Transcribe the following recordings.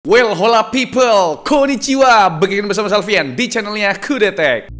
Well, hola people, konnichiwa, begini bersama Salvian di channelnya Kudetek.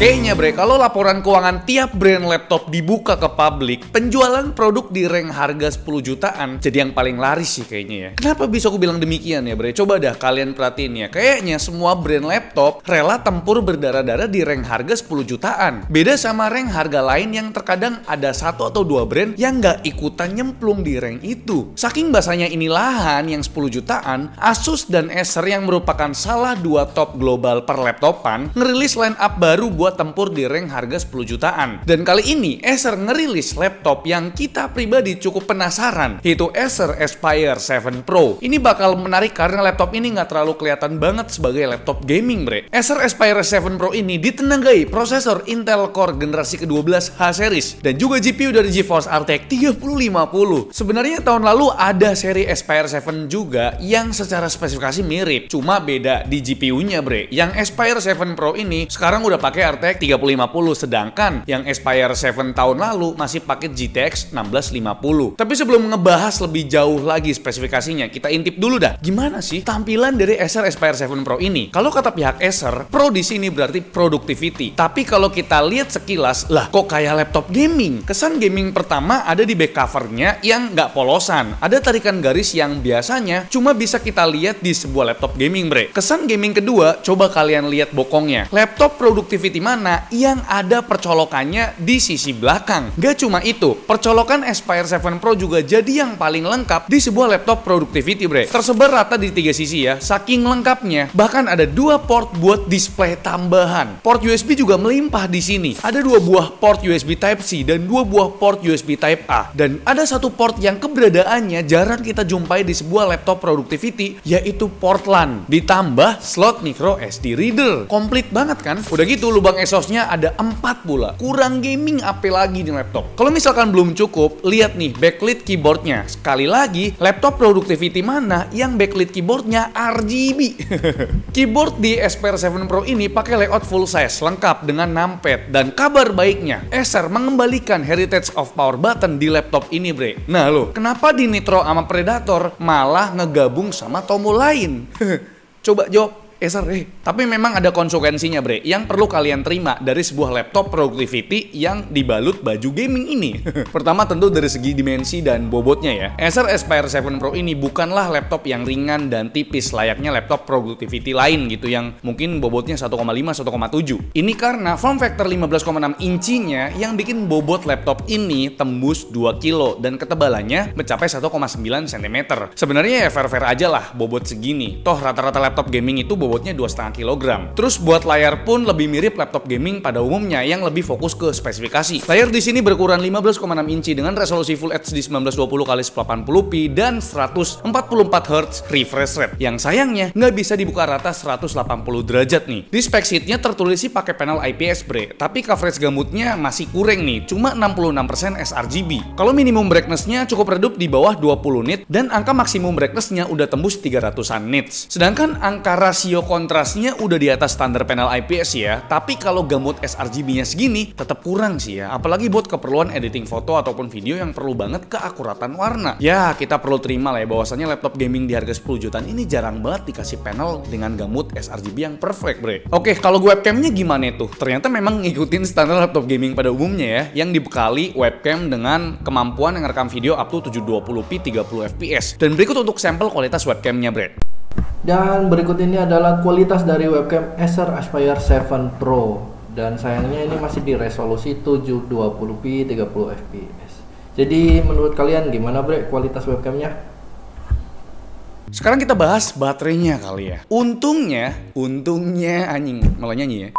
Kayaknya bre, kalau laporan keuangan tiap brand laptop dibuka ke publik, penjualan produk di rank harga 10 jutaan jadi yang paling laris sih kayaknya ya. Kenapa bisa aku bilang demikian ya bre? Coba dah kalian perhatiin ya, kayaknya semua brand laptop rela tempur berdarah-darah di rank harga 10 jutaan. Beda sama rank harga lain yang terkadang ada satu atau dua brand yang nggak ikutan nyemplung di rank itu. Saking basahnya inilahan yang 10 jutaan, Asus dan Acer yang merupakan salah dua top global per laptopan ngerilis line up baru buat tempur di rank harga 10 jutaan. Dan kali ini Acer ngerilis laptop yang kita pribadi cukup penasaran, yaitu Acer Aspire 7 Pro. Ini bakal menarik karena laptop ini nggak terlalu kelihatan banget sebagai laptop gaming bre. Acer Aspire 7 Pro ini ditenagai prosesor Intel Core generasi ke-12 H-series dan juga GPU dari GeForce RTX 3050. Sebenarnya tahun lalu ada seri Aspire 7 juga yang secara spesifikasi mirip, cuma beda di GPU-nya bre. Yang Aspire 7 Pro ini sekarang udah pakai RTX 3050, sedangkan yang Aspire 7 tahun lalu masih pakai GTX 1650. Tapi sebelum ngebahas lebih jauh lagi spesifikasinya, kita intip dulu dah. Gimana sih tampilan dari Acer Aspire 7 Pro ini? Kalau kata pihak Acer, Pro di sini berarti productivity. Tapi kalau kita lihat sekilas, lah kok kayak laptop gaming? Kesan gaming pertama ada di back covernya yang nggak polosan. Ada tarikan garis yang biasanya cuma bisa kita lihat di sebuah laptop gaming bre. Kesan gaming kedua, coba kalian lihat bokongnya. Laptop productivity mana yang ada percolokannya di sisi belakang. Gak cuma itu, percolokan Aspire 7 Pro juga jadi yang paling lengkap di sebuah laptop productivity bre. Tersebar rata di tiga sisi ya, saking lengkapnya. Bahkan ada dua port buat display tambahan. Port USB juga melimpah di sini. Ada dua buah port USB Type-C dan dua buah port USB Type-A. Dan ada satu port yang keberadaannya jarang kita jumpai di sebuah laptop productivity, yaitu port LAN. Ditambah slot micro SD reader. Komplit banget kan? Udah gitu lubang exhaustnya ada 4 pula. Kurang gaming apa lagi di laptop. Kalau misalkan belum cukup, lihat nih backlit keyboardnya. Sekali lagi, laptop productivity mana yang backlit keyboardnya RGB? Keyboard di Aspire 7 Pro ini pakai layout full size, lengkap dengan numpad. Dan kabar baiknya, Acer mengembalikan heritage of power button di laptop ini bre. Nah loh, kenapa di Nitro sama Predator malah ngegabung sama tombol lain? Coba jawab. Acer, tapi memang ada konsekuensinya bre, yang perlu kalian terima dari sebuah laptop productivity yang dibalut baju gaming ini. Pertama tentu dari segi dimensi dan bobotnya ya. Acer Aspire 7 Pro ini bukanlah laptop yang ringan dan tipis layaknya laptop productivity lain gitu yang mungkin bobotnya 1,5-1,7. Ini karena form factor 15,6 inchinya yang bikin bobot laptop ini tembus 2 kilo dan ketebalannya mencapai 1,9 cm. Sebenarnya ya fair-fair aja lah bobot segini. Toh rata-rata laptop gaming itu bobotnya 2,5 kg. Terus buat layar pun lebih mirip laptop gaming pada umumnya yang lebih fokus ke spesifikasi. Layar di sini berukuran 15,6 inci dengan resolusi Full HD 1920x1080p dan 144 Hz refresh rate. Yang sayangnya nggak bisa dibuka rata 180 derajat nih. Di spek sheetnya tertulis sih pakai panel IPS bre, tapi coverage gambutnya masih kurang nih, cuma 66% sRGB. Kalau minimum brightness-nya cukup redup di bawah 20 nit dan angka maksimum brightness-nya udah tembus 300-an nits. Sedangkan angka rasio kontrasnya udah di atas standar panel IPS ya, tapi kalau gambut sRGB-nya segini tetap kurang sih ya, apalagi buat keperluan editing foto ataupun video yang perlu banget keakuratan warna. Ya kita perlu terima lah ya bahwasannya laptop gaming di harga 10 jutaan ini jarang banget dikasih panel dengan gambut sRGB yang perfect bre. Oke, kalau webcamnya gimana tuh? Ternyata memang ngikutin standar laptop gaming pada umumnya ya, yang dibekali webcam dengan kemampuan yang rekam video up to 720p 30 fps. Dan berikut untuk sampel kualitas webcamnya bre. Dan berikut ini adalah kualitas dari webcam Acer Aspire 7 Pro. Dan sayangnya ini masih di resolusi 720p 30 fps. Jadi menurut kalian gimana bre kualitas webcamnya? Sekarang kita bahas baterainya kali ya. Untungnya anjing malah nyanyi ya.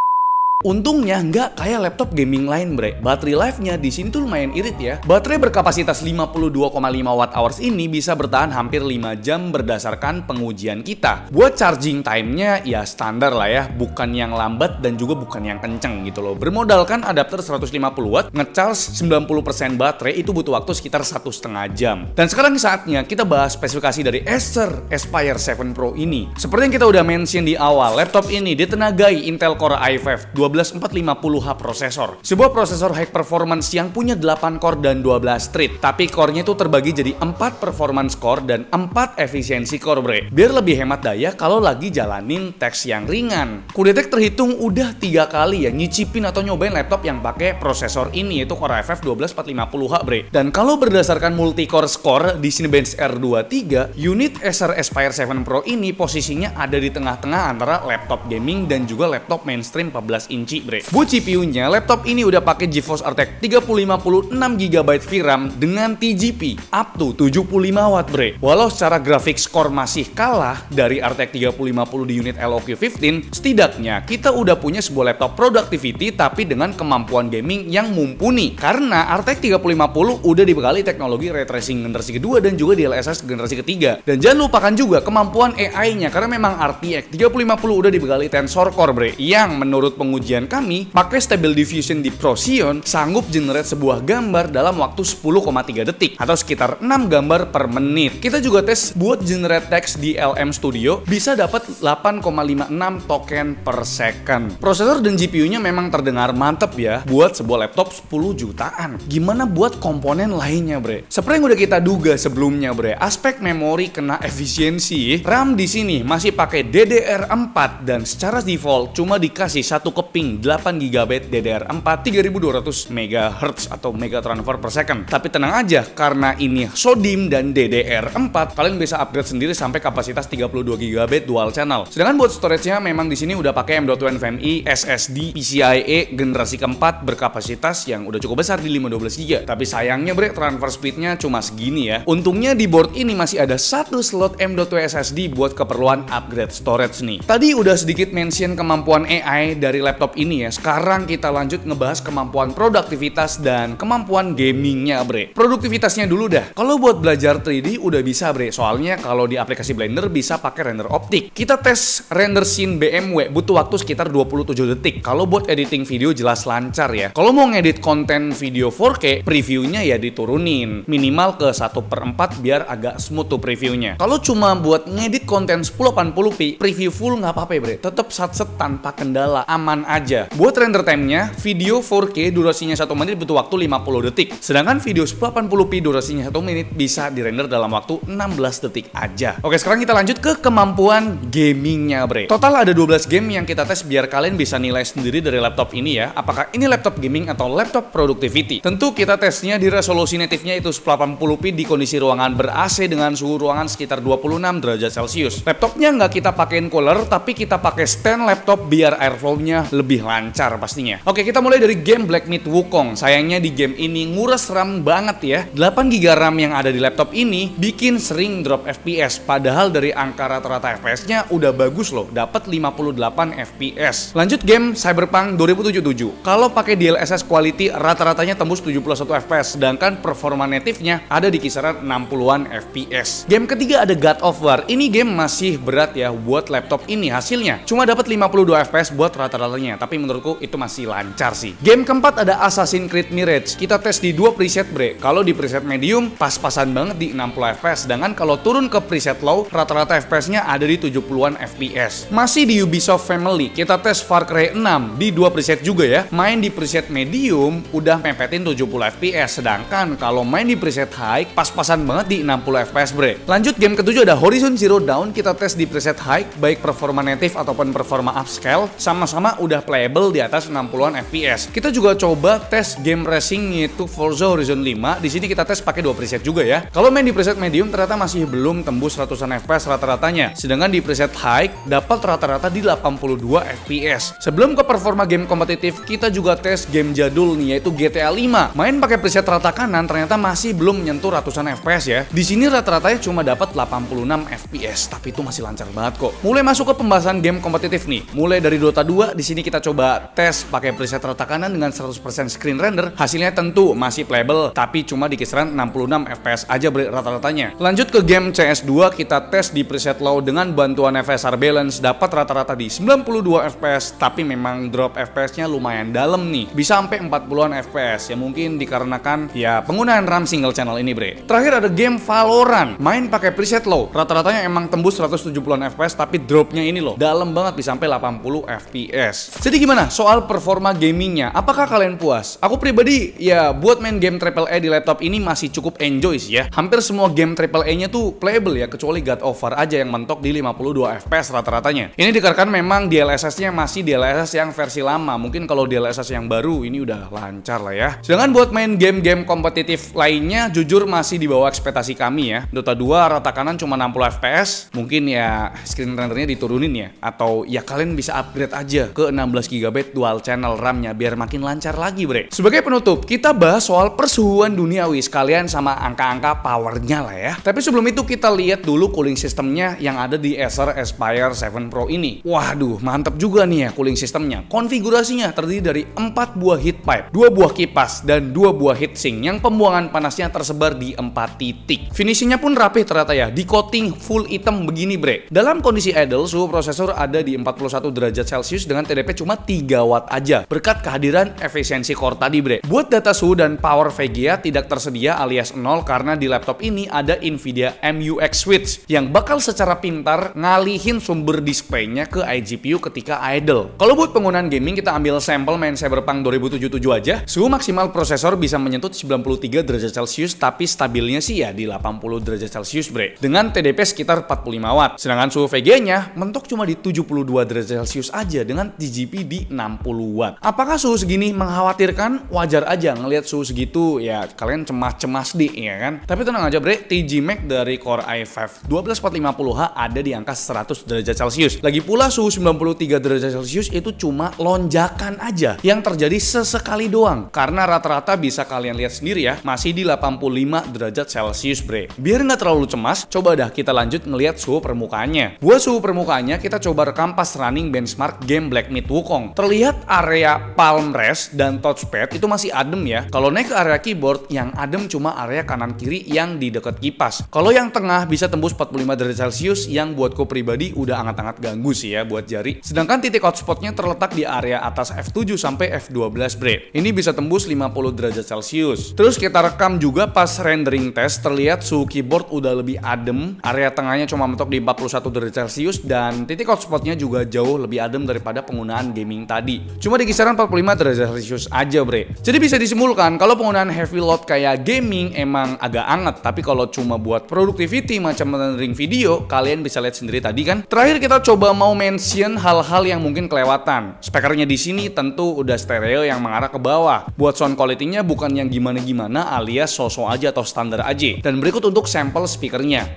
Untungnya nggak kayak laptop gaming lain bre. Baterai life-nya di sini tuh lumayan irit ya. Baterai berkapasitas 52,5 Wh ini bisa bertahan hampir 5 jam berdasarkan pengujian kita. Buat charging time-nya ya standar lah ya, bukan yang lambat dan juga bukan yang kenceng gitu loh. Bermodalkan adapter 150 watt, ngecharge 90% baterai itu butuh waktu sekitar 1,5 jam. Dan sekarang saatnya kita bahas spesifikasi dari Acer Aspire 7 Pro ini. Seperti yang kita udah mention di awal, laptop ini ditenagai Intel Core i5 12 12450H prosesor. Sebuah prosesor high performance yang punya 8 core dan 12 thread. Tapi core-nya itu terbagi jadi 4 performance core dan 4 efisiensi core, bre. Biar lebih hemat daya kalau lagi jalanin teks yang ringan. Kudetek terhitung udah 3 kali ya nyicipin atau nyobain laptop yang pakai prosesor ini, yaitu Core FF 12450H, bre. Dan kalau berdasarkan multi-core score di Cinebench R23, unit Acer Aspire 7 Pro ini posisinya ada di tengah-tengah antara laptop gaming dan juga laptop mainstream 14 inci, bre. Buat CPU-nya, laptop ini udah pakai GeForce RTX 3050 6GB VRAM dengan TGP up to 75 watt, bre. Walau secara grafik score masih kalah dari RTX 3050 di unit LOQ15, setidaknya kita udah punya sebuah laptop productivity tapi dengan kemampuan gaming yang mumpuni. Karena RTX 3050 udah dibekali teknologi ray tracing generasi kedua dan juga DLSS generasi ketiga. Dan jangan lupakan juga kemampuan AI-nya, karena memang RTX 3050 udah dibekali Tensor Core, bre, yang menurut pengujian kami pakai Stable Diffusion di Procyon sanggup generate sebuah gambar dalam waktu 10,3 detik atau sekitar 6 gambar per menit. Kita juga tes buat generate text di LM Studio bisa dapat 8,56 token per second. Prosesor dan GPU-nya memang terdengar mantep ya buat sebuah laptop 10 jutaan. Gimana buat komponen lainnya, bre? Seperti yang udah kita duga sebelumnya, bre, aspek memori kena efisiensi. RAM di sini masih pakai DDR4 dan secara default cuma dikasih satu keping 8GB DDR4 3200 MHz atau mega transfer per second. Tapi tenang aja, karena ini SODIMM dan DDR4, kalian bisa upgrade sendiri sampai kapasitas 32GB dual channel. Sedangkan buat storage-nya memang di sini udah pakai M.2 NVMe SSD PCIe generasi keempat berkapasitas yang udah cukup besar di 512GB. Tapi sayangnya, bre, transfer speed-nya cuma segini ya. Untungnya di board ini masih ada satu slot M.2 SSD buat keperluan upgrade storage nih. Tadi udah sedikit mention kemampuan AI dari laptop ini ya. Sekarang kita lanjut ngebahas kemampuan produktivitas dan kemampuan gamingnya, bre. Produktivitasnya dulu dah. Kalau buat belajar 3D udah bisa, bre. Soalnya kalau di aplikasi Blender bisa pakai render optik. Kita tes render scene BMW butuh waktu sekitar 27 detik. Kalau buat editing video jelas lancar ya. Kalau mau ngedit konten video 4K, previewnya ya diturunin minimal ke 1/4 biar agak smooth tuh previewnya. Kalau cuma buat ngedit konten 1080p, preview full nggak apa-apa, bre. Tetap satset tanpa kendala, aman aja. Buat render time-nya, video 4K durasinya 1 menit butuh waktu 50 detik. Sedangkan video 1080p durasinya 1 menit bisa dirender dalam waktu 16 detik aja. Oke, sekarang kita lanjut ke kemampuan gamingnya, bre. Total ada 12 game yang kita tes biar kalian bisa nilai sendiri dari laptop ini ya. Apakah ini laptop gaming atau laptop productivity? Tentu kita tesnya di resolusi native-nya itu 1080p di kondisi ruangan ber-AC dengan suhu ruangan sekitar 26 derajat Celcius. Laptopnya nggak kita pakein cooler, tapi kita pakai stand laptop biar airflow-nya lebih lancar pastinya. Oke, kita mulai dari game Black Myth Wukong. Sayangnya di game ini nguras RAM banget ya. 8GB RAM yang ada di laptop ini bikin sering drop FPS. Padahal dari angka rata-rata FPS-nya udah bagus loh, dapat 58 FPS. Lanjut game Cyberpunk 2077. Kalau pakai DLSS quality rata-ratanya tembus 71 FPS, sedangkan performa native-nya ada di kisaran 60-an FPS. Game ketiga ada God of War. Ini game masih berat ya buat laptop ini hasilnya. Cuma dapat 52 FPS buat rata-ratanya, tapi menurutku itu masih lancar sih. Game keempat ada Assassin's Creed Mirage. Kita tes di 2 preset, bre. Kalau di preset medium pas-pasan banget di 60 FPS, sedangkan kalau turun ke preset low rata-rata FPS-nya ada di 70-an FPS. Masih di Ubisoft Family, kita tes Far Cry 6 di 2 preset juga ya. Main di preset medium udah mepetin 70 FPS, sedangkan kalau main di preset high pas-pasan banget di 60 FPS, bre. Lanjut game ketujuh ada Horizon Zero Dawn. Kita tes di preset high baik performa native ataupun performa upscale, sama-sama udah playable di atas 60-an FPS. Kita juga coba tes game racing yaitu Forza Horizon 5. Di sini kita tes pakai 2 preset juga ya. Kalau main di preset medium ternyata masih belum tembus 100-an FPS rata-ratanya. Sedangkan di preset high dapat rata-rata di 82 FPS. Sebelum ke performa game kompetitif, kita juga tes game jadul nih yaitu GTA 5. Main pakai preset rata kanan ternyata masih belum menyentuh ratusan FPS ya. Di sini rata-ratanya cuma dapat 86 FPS, tapi itu masih lancar banget kok. Mulai masuk ke pembahasan game kompetitif nih. Mulai dari Dota 2, di sini kita coba tes pakai preset rata kanan dengan 100% screen render. Hasilnya tentu masih playable, tapi cuma di kisaran 66 FPS aja rata-ratanya. Lanjut ke game CS2, kita tes di preset low dengan bantuan FSR balance, dapat rata-rata di 92 FPS, tapi memang drop FPS-nya lumayan dalam nih. Bisa sampai 40-an FPS, ya mungkin dikarenakan ya penggunaan RAM single channel ini, bre. Terakhir ada game Valorant. Main pakai preset low, rata-ratanya emang tembus 170-an FPS, tapi dropnya ini loh dalam banget bisa sampai 80 FPS. Jadi gimana soal performa gamingnya? Apakah kalian puas? Aku pribadi ya buat main game AAA di laptop ini masih cukup enjoy sih ya. Hampir semua game AAA-nya tuh playable ya, kecuali God of War aja yang mentok di 52 FPS rata-ratanya. Ini dikarenakan memang DLSS-nya masih DLSS yang versi lama. Mungkin kalau DLSS yang baru ini udah lancar lah ya. Sedangkan buat main game-game kompetitif lainnya jujur masih di bawah ekspektasi kami ya. Dota 2 rata kanan cuma 60 FPS. Mungkin ya screen rendernya diturunin ya, atau ya kalian bisa upgrade aja ke 16 GB dual channel RAM-nya biar makin lancar lagi, bre. Sebagai penutup, kita bahas soal persuhuan duniawi sekalian sama angka-angka powernya lah ya. Tapi sebelum itu kita lihat dulu cooling sistemnya yang ada di Acer Aspire 7 Pro ini. Waduh, mantep juga nih ya cooling sistemnya. Konfigurasinya terdiri dari 4 buah heat pipe, 2 buah kipas, dan 2 buah heatsink yang pembuangan panasnya tersebar di 4 titik. Finishingnya pun rapih ternyata ya, di coating full hitam begini, bre. Dalam kondisi idle, suhu prosesor ada di 41 derajat Celcius dengan TDP cuma 3 watt aja berkat kehadiran efisiensi core tadi, bre. Buat data suhu dan power VGA tidak tersedia alias 0 karena di laptop ini ada Nvidia MUX switch yang bakal secara pintar ngalihin sumber displaynya ke iGPU ketika idle. Kalau buat penggunaan gaming kita ambil sampel main Cyberpunk 2077 aja, suhu maksimal prosesor bisa menyentuh 93 derajat Celcius tapi stabilnya sih ya di 80 derajat Celcius, bre. Dengan TDP sekitar 45 watt. Sedangkan suhu VGA-nya mentok cuma di 72 derajat Celcius aja dengan TGP di 60 watt. Apakah suhu segini mengkhawatirkan? Wajar aja ngelihat suhu segitu ya kalian cemas-cemas deh ya kan. Tapi tenang aja, bre, TG Max dari Core i5 12450H ada di angka 100 derajat Celcius. Lagi pula suhu 93 derajat Celcius itu cuma lonjakan aja yang terjadi sesekali doang. Karena rata-rata bisa kalian lihat sendiri ya, masih di 85 derajat Celcius, bre. Biar nggak terlalu cemas, coba dah kita lanjut ngelihat suhu permukaannya. Buat suhu permukaannya kita coba rekam pas running benchmark game Black Myth Wukong. Terlihat area palm rest dan touchpad itu masih adem ya. Kalau naik ke area keyboard, yang adem cuma area kanan kiri yang di dekat kipas. Kalau yang tengah bisa tembus 45 derajat Celcius yang buatku pribadi udah hangat-hangat ganggu sih ya buat jari. Sedangkan titik hotspotnya terletak di area atas F7 sampai F12, bre. Ini bisa tembus 50 derajat Celcius. Terus kita rekam juga pas rendering test, terlihat suhu keyboard udah lebih adem. Area tengahnya cuma mentok di 41 derajat Celcius dan titik hotspotnya juga jauh lebih adem daripada penggunaan gaming tadi. Cuma di kisaran 45 derajat Celcius aja, bre. Jadi bisa disimpulkan kalau penggunaan heavy load kayak gaming emang agak anget, tapi kalau cuma buat productivity macam rendering video, kalian bisa lihat sendiri tadi kan. Terakhir kita coba mau mention hal-hal yang mungkin kelewatan. Speakernya di sini tentu udah stereo yang mengarah ke bawah. Buat sound quality-nya bukan yang gimana-gimana alias so-so aja atau standar aja. Dan berikut untuk sampel speakernya.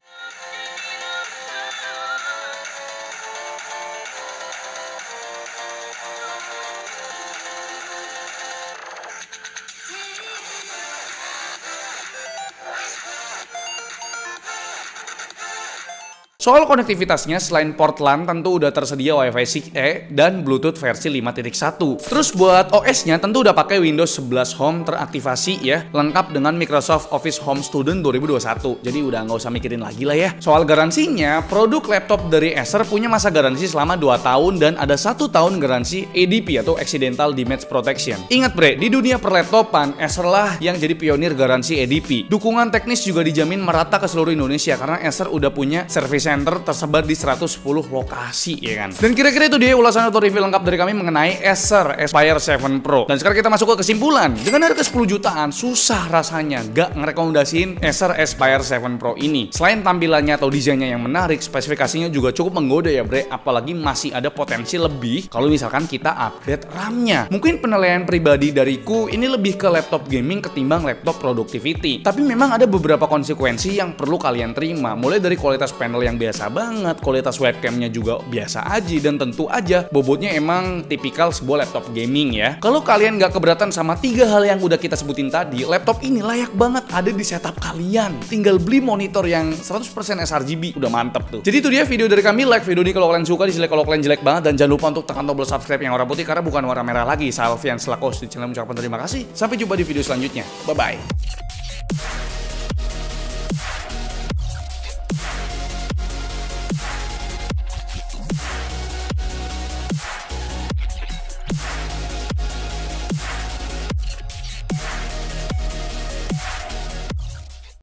Soal konektivitasnya, selain port LAN tentu udah tersedia Wi-Fi 6E dan Bluetooth versi 5.1. Terus buat OS-nya tentu udah pakai Windows 11 Home teraktivasi ya, lengkap dengan Microsoft Office Home Student 2021. Jadi udah nggak usah mikirin lagi lah ya. Soal garansinya, produk laptop dari Acer punya masa garansi selama 2 tahun dan ada 1 tahun garansi ADP atau Accidental Damage Protection. Ingat, bre, di dunia perlaptopan, Acer lah yang jadi pionir garansi ADP. Dukungan teknis juga dijamin merata ke seluruh Indonesia karena Acer udah punya service center tersebar di 110 lokasi ya kan. Dan kira-kira itu dia ulasan atau review lengkap dari kami mengenai Acer Aspire 7 Pro. Dan sekarang kita masuk ke kesimpulan. Dengan harga 10 jutaan susah rasanya gak ngerekomendasiin Acer Aspire 7 Pro ini. Selain tampilannya atau desainnya yang menarik, spesifikasinya juga cukup menggoda ya, bre. Apalagi masih ada potensi lebih kalau misalkan kita upgrade RAM-nya. Mungkin penilaian pribadi dariku ini lebih ke laptop gaming ketimbang laptop productivity. Tapi memang ada beberapa konsekuensi yang perlu kalian terima. Mulai dari kualitas panel yang biasa banget, kualitas webcamnya juga biasa aja, dan tentu aja bobotnya emang tipikal sebuah laptop gaming ya. Kalau kalian nggak keberatan sama 3 hal yang udah kita sebutin tadi, laptop ini layak banget ada di setup kalian. Tinggal beli monitor yang 100% sRGB, udah mantep tuh. Jadi itu dia video dari kami. Like video ini kalau kalian suka, dislike kalau kalian jelek banget, dan jangan lupa untuk tekan tombol subscribe yang warna putih karena bukan warna merah lagi. Saya Alfian selaku host di channel mengucapkan terima kasih. Sampai jumpa di video selanjutnya. Bye bye.